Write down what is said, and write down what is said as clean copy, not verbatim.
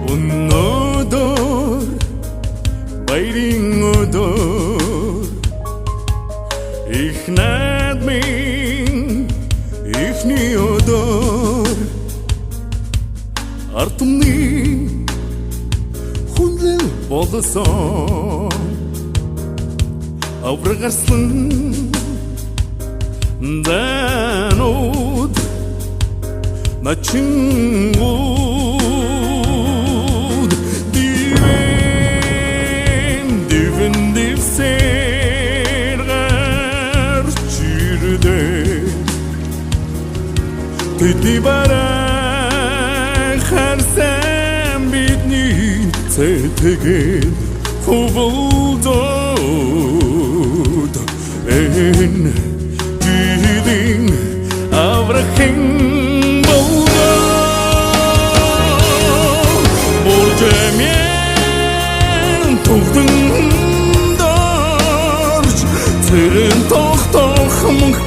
Өнөөдөр баярын өдөр их наадмын ихний өдөр артмны хүнлэл болсон аврагаслан данууд начингууд дивэн дивсэр гарчирдэ тэдний бараа харсан бидний цэтэгээд хөвөлдөөд энэ жилийн аврахын Тогтон дорж цэрэн тохтох мөнх